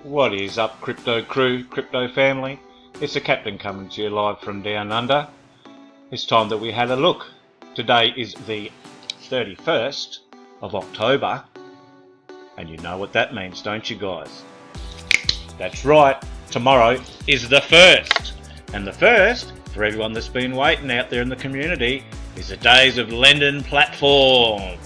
What is up, crypto crew, crypto family? It's the Captain coming to you live from down under. It's time that we had a look. Today is the 31st of October, and you know what that means, don't you guys? That's right, tomorrow is the 1st. And the 1st, for everyone that's been waiting out there in the community, is the days of lending platform.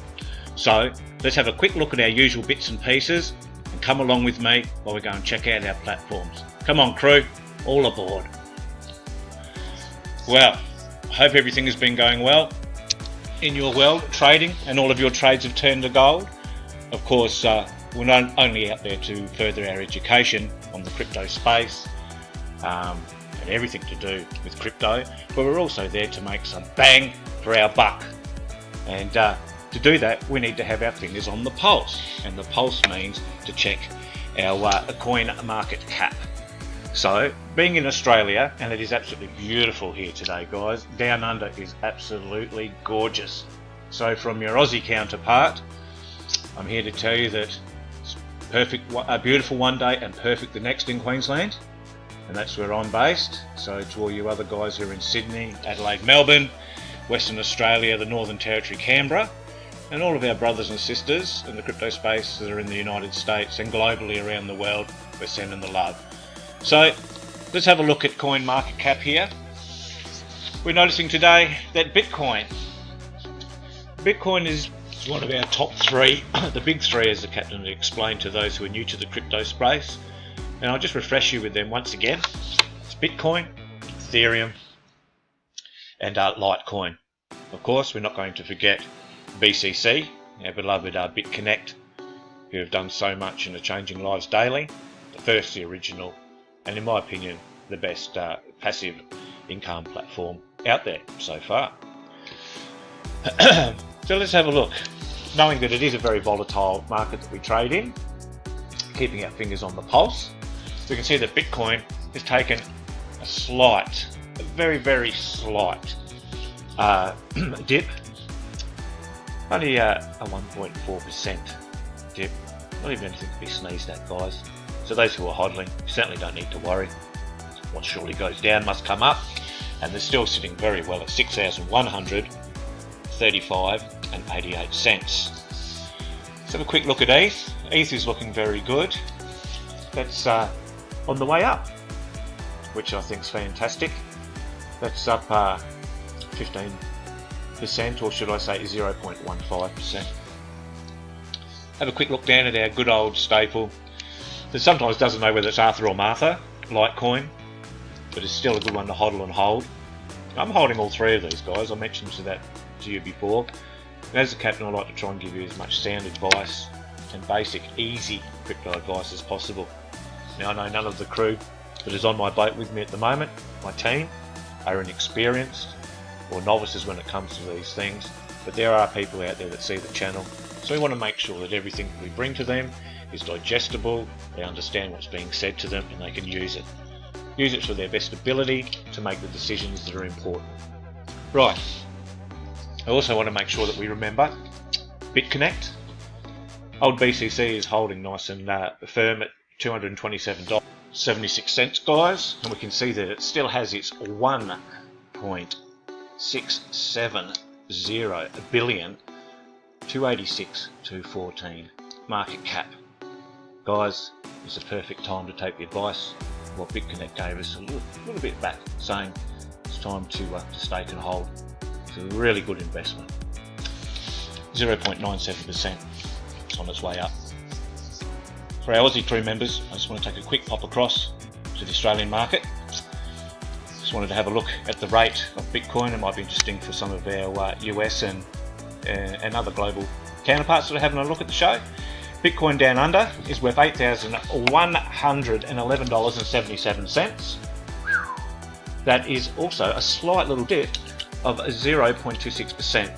So let's have a quick look at our usual bits and pieces and come along with me while we go and check out our platforms. Come on crew, all aboard. Well, I hope everything has been going well in your world trading and all of your trades have turned to gold. Of course, we're not only out there to further our education on the crypto space and everything to do with crypto, but we're also there to make some bang for our buck. And to do that, we need to have our fingers on the pulse, and the pulse means to check our coin market cap. So, being in Australia, and it is absolutely beautiful here today, guys. Down under is absolutely gorgeous. So, from your Aussie counterpart, I'm here to tell you that it's perfect, a beautiful one day and perfect the next in Queensland, and that's where I'm based. So, to all you other guys who are in Sydney, Adelaide, Melbourne, Western Australia, the Northern Territory, Canberra, and all of our brothers and sisters in the crypto space that are in the United States and globally around the world, we're sending the love. So let's have a look at coin market cap here. We're noticing today that Bitcoin is one of our top three, the big three as the Captain explained to those who are new to the crypto space. And I'll just refresh you with them once again. It's Bitcoin, Ethereum, and Litecoin. Of course, we're not going to forget BCC, our beloved BitConnect, who have done so much and are changing lives daily. The first, the original, and in my opinion, the best passive income platform out there so far. So let's have a look. Knowing that it is a very volatile market that we trade in, keeping our fingers on the pulse, we can see that Bitcoin has taken a very, very slight dip. Only a 1.4% dip, not even anything to be sneezed at, guys. So those who are hodling, you certainly don't need to worry. What surely goes down must come up, and they're still sitting very well at 6,135.88 cents. Let's have a quick look at ETH. ETH is looking very good. That's on the way up, which I think is fantastic. That's up 15%, or should I say 0.15%. Have a quick look down at our good old staple that sometimes doesn't know whether it's Arthur or Martha, Litecoin, but it's still a good one to hodl and hold. I'm holding all three of these, guys. I mentioned that to you before. And as a Captain, I like to try and give you as much sound advice and basic, easy crypto advice as possible. Now, I know none of the crew that is on my boat with me at the moment, my team, are inexperienced or novices when it comes to these things, but there are people out there that see the channel, so we want to make sure that everything we bring to them is digestible, they understand what's being said to them, and they can use it to their best ability to make the decisions that are important. Right, I also want to make sure that we remember BitConnect. Old BCC is holding nice and firm at $227.76, guys, and we can see that it still has its 1.670 billion 286,214 market cap. Guys, it's a perfect time to take the advice of what BitConnect gave us a little bit back, saying it's time to stake and hold. It's a really good investment. 0.97%. It's on its way up. For our Aussie crew members, I just want to take a quick pop across to the Australian market. Just wanted to have a look at the rate of Bitcoin. It might be interesting for some of our US and other global counterparts that are having a look at the show. Bitcoin down under is worth $8,111.77. That is also a slight little dip of 0.26%.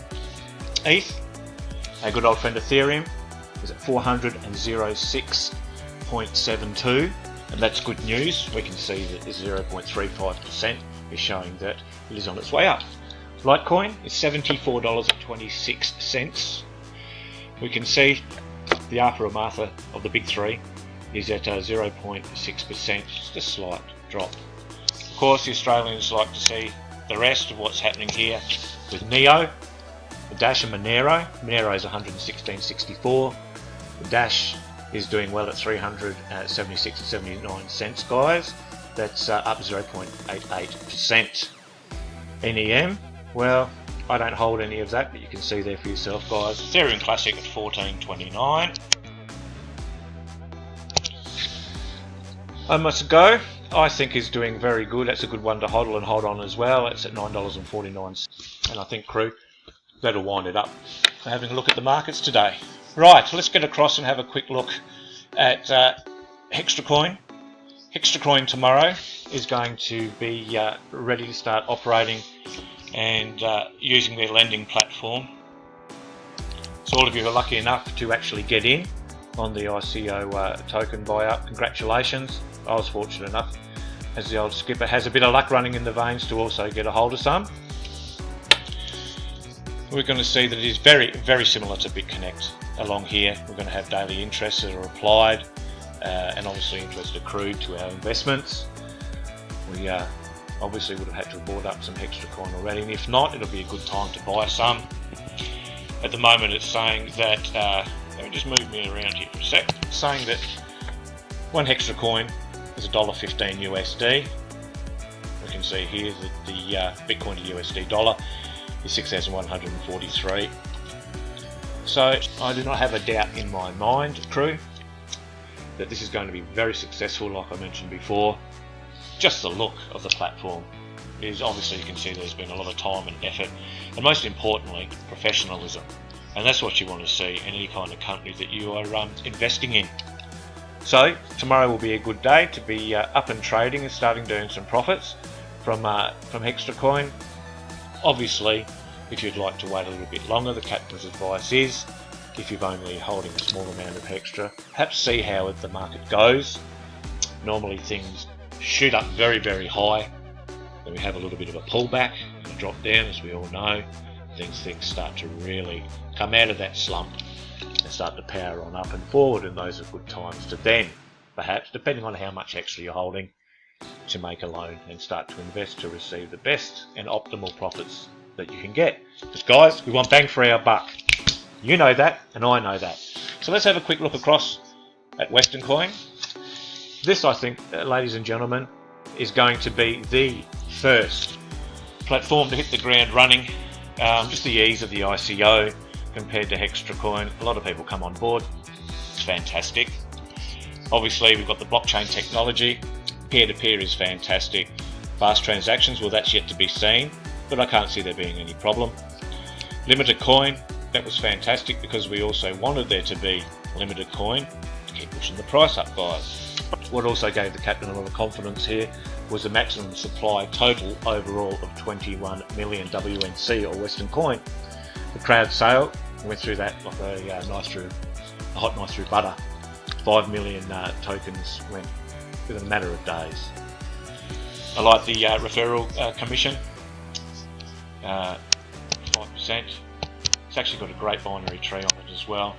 ETH, our good old friend Ethereum, is at 406.72, and that's good news. We can see that 0.35% is showing that it is on its way up. Litecoin is $74.26. We can see the Arthur or Martha of the big three is at 0.6%, just a slight drop. Of course, the Australians like to see the rest of what's happening here with Neo, the Dash and Monero. Monero is 116.64. The Dash is doing well at 376.79 cents, guys. That's up 0.88%. NEM, well, I don't hold any of that, but you can see there for yourself, guys. Ethereum Classic at 14.29. Go, I think is doing very good. That's a good one to hodl and hold on as well. It's at $9.49, and I think, crew, that'll wind it up for having a look at the markets today. Right, let's get across and have a quick look at Hextra Coin. Hextra Coin tomorrow is going to be ready to start operating and using their lending platform. So all of you who are lucky enough to actually get in on the ICO token buyout, congratulations. I was fortunate enough, as the old skipper has a bit of luck running in the veins, to also get a hold of some. We're going to see that it is very, very similar to BitConnect along here. We're going to have daily interests that are applied and obviously interest accrued to our investments. We obviously would have had to have bought up some Hextra Coin already, and if not, it'll be a good time to buy some. At the moment it's saying that, let me just move me around here for a sec, it's saying that one Hextra Coin is $1.15 USD. We can see here that the Bitcoin to USD dollar is 6,143. So I do not have a doubt in my mind, crew, that this is going to be very successful, like I mentioned before. Just the look of the platform is, obviously you can see there's been a lot of time and effort, and most importantly, professionalism. And that's what you want to see in any kind of company that you are investing in. So tomorrow will be a good day to be up and trading and starting doing some profits from Hextra Coin. Obviously, if you'd like to wait a little bit longer, the captain's advice is, if you're only holding a small amount of Hextra, perhaps see how the market goes. Normally things shoot up very, very high, then we have a little bit of a pullback and a drop down, as we all know. Things start to really come out of that slump and start to power on up and forward, and those are good times to then, perhaps, depending on how much extra you're holding, to make a loan and start to invest to receive the best and optimal profits that you can get. Because guys, we want bang for our buck. You know that, and I know that. So let's have a quick look across at Western Coin. This, I think, ladies and gentlemen, is going to be the first platform to hit the ground running. Just the ease of the ICO compared to Hextra Coin. A lot of people come on board. It's fantastic. Obviously, we've got the blockchain technology. Peer-to-peer is fantastic. Fast transactions, well, that's yet to be seen, but I can't see there being any problem. Limited coin, that was fantastic because we also wanted there to be limited coin to keep pushing the price up, guys. What also gave the captain a lot of confidence here was the maximum supply total overall of 21 million WNC or Western Coin. The crowd sale went through that like a hot knife through butter. 5 million tokens went within a matter of days. I like the referral commission, 5%. It's actually got a great binary tree on it as well.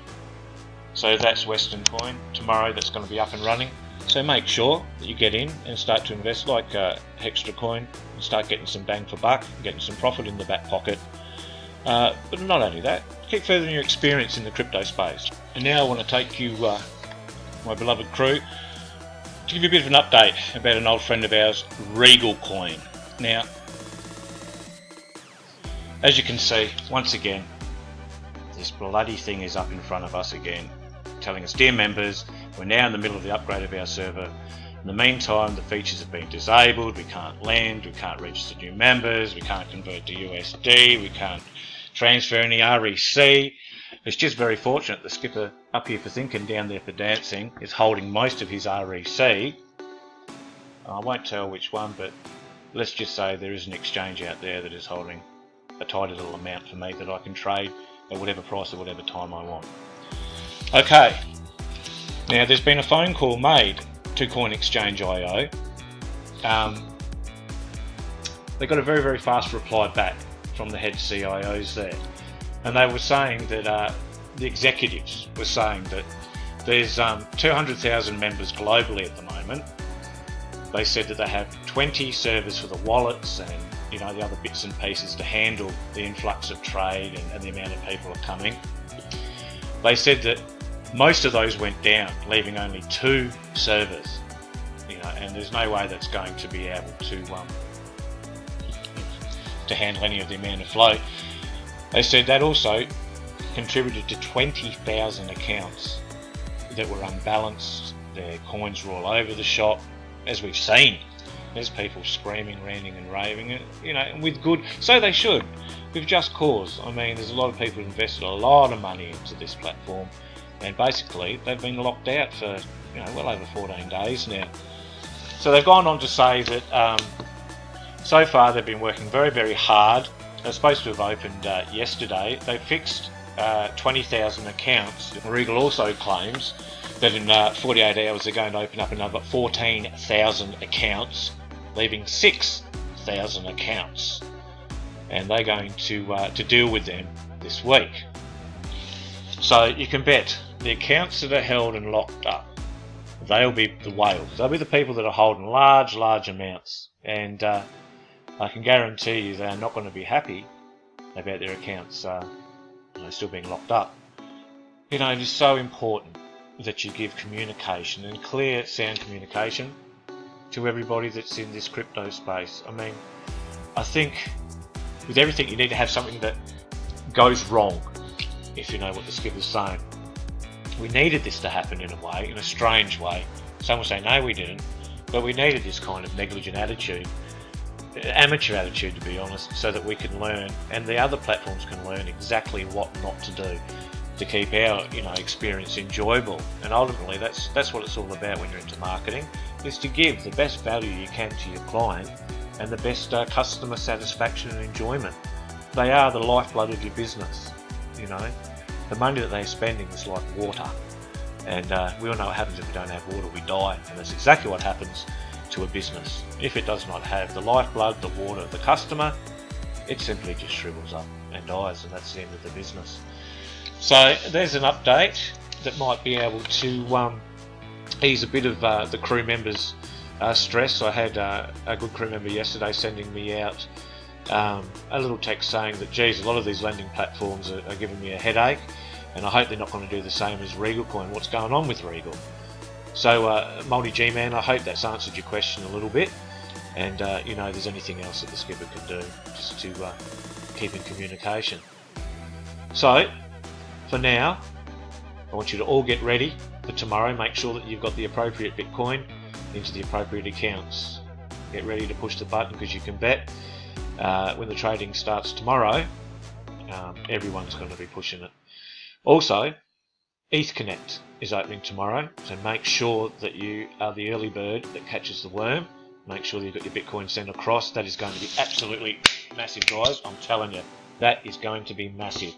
So that's Western Coin. Tomorrow that's going to be up and running. So make sure that you get in and start to invest like Hextra Coin and start getting some bang for buck, getting some profit in the back pocket. But not only that, keep furthering your experience in the crypto space. And now I want to take you, my beloved crew, to give you a bit of an update about an old friend of ours, REGAL Coin. Now, as you can see, once again, this bloody thing is up in front of us again, telling us, dear members, we're now in the middle of the upgrade of our server. In the meantime, the features have been disabled, we can't lend, we can't register new members, we can't convert to USD, we can't transfer any REC. It's just very fortunate the skipper up here for thinking, down there for dancing, is holding most of his REC. I won't tell which one, but let's just say there is an exchange out there that is holding a tidy little amount for me that I can trade at whatever price at whatever time I want. Okay, now there's been a phone call made to Coin Exchange IO. They got a very, very fast reply back from the head CIOs there, and they were saying that the executives were saying that There's 200,000 members globally at the moment. They said that they have 20 servers for the wallets and the other bits and pieces to handle the influx of trade and the amount of people are coming. They said that most of those went down, leaving only 2 servers. And there's no way that's going to be able to handle any of the amount of flow. They said that also contributed to 20,000 accounts that were unbalanced. Their coins were all over the shop, as we've seen. There's people screaming, ranting and raving, and with good, so they should, with just cause. I mean, there's a lot of people invested a lot of money into this platform, and basically they've been locked out for well over 14 days now. So they've gone on to say that so far they've been working very, very hard. They're supposed to have opened yesterday. They fixed 20,000 accounts. REGAL also claims that in 48 hours they're going to open up another 14,000 accounts, leaving 6,000 accounts, and they're going to deal with them this week. So you can bet the accounts that are held and locked up, they'll be the whales. They'll be the people that are holding large amounts, and I can guarantee you they're not going to be happy about their accounts still being locked up. It is so important that you give communication, and clear, sound communication, to everybody that's in this crypto space. I mean, I think with everything you need to have something that goes wrong, if you know what the skipper's saying. We needed this to happen in a way, in a strange way. Some will say no, we didn't, but we needed this kind of negligent attitude, amateur attitude to be honest, so that we can learn, and the other platforms can learn exactly what not to do to keep our experience enjoyable. And ultimately that's what it's all about when you're into marketing, is to give the best value you can to your client and the best customer satisfaction and enjoyment. They are the lifeblood of your business. The money that they're spending is like water, and we all know what happens if we don't have water, we die, and that's exactly what happens to a business. If it does not have the lifeblood, the water, the customer, it simply just shrivels up and dies, and that's the end of the business. So there's an update that might be able to ease a bit of the crew members' stress. I had a good crew member yesterday sending me out a little text saying that, geez, a lot of these lending platforms are giving me a headache, and I hope they're not going to do the same as REGAL Coin. What's going on with REGAL? So Multi G-Man, I hope that's answered your question a little bit, and if there's anything else that the skipper can do just to keep in communication. So for now, I want you to all get ready for tomorrow. Make sure that you've got the appropriate Bitcoin into the appropriate accounts. Get ready to push the button, because you can bet when the trading starts tomorrow, everyone's going to be pushing it. Also, ETH Connect is opening tomorrow, so make sure that you are the early bird that catches the worm. Make sure that you've got your Bitcoin sent across. That is going to be absolutely massive, guys. I'm telling you, that is going to be massive.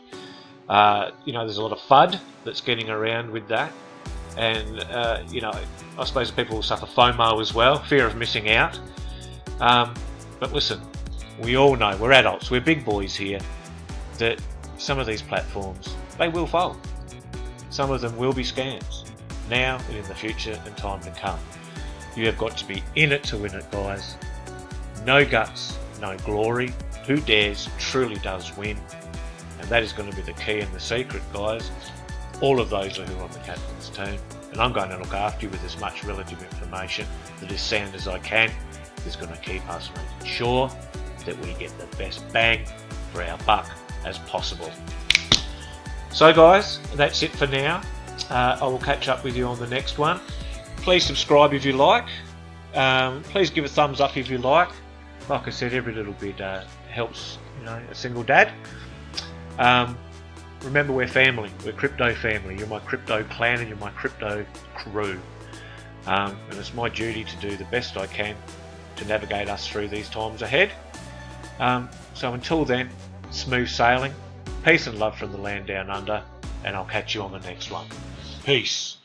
There's a lot of FUD that's getting around with that, and I suppose people will suffer FOMO as well, fear of missing out. But listen, we all know, we're adults, we're big boys here, that some of these platforms, they will fold. Some of them will be scams, now and in the future and time to come. You have got to be in it to win it, guys. No guts, no glory. Who dares truly does win. And that is going to be the key and the secret, guys. All of those are who are on the captain's team, and I'm going to look after you with as much relative information that is sound as I can. Is going to keep us making sure that we get the best bang for our buck as possible. So guys, that's it for now. I will catch up with you on the next one. Please subscribe if you like. Please give a thumbs up if you like. Like I said, every little bit helps, a single dad. Remember, we're family. We're crypto family. You're my crypto clan and you're my crypto crew. And it's my duty to do the best I can to navigate us through these times ahead. So until then, smooth sailing, peace and love from the land down under, and I'll catch you on the next one. Peace.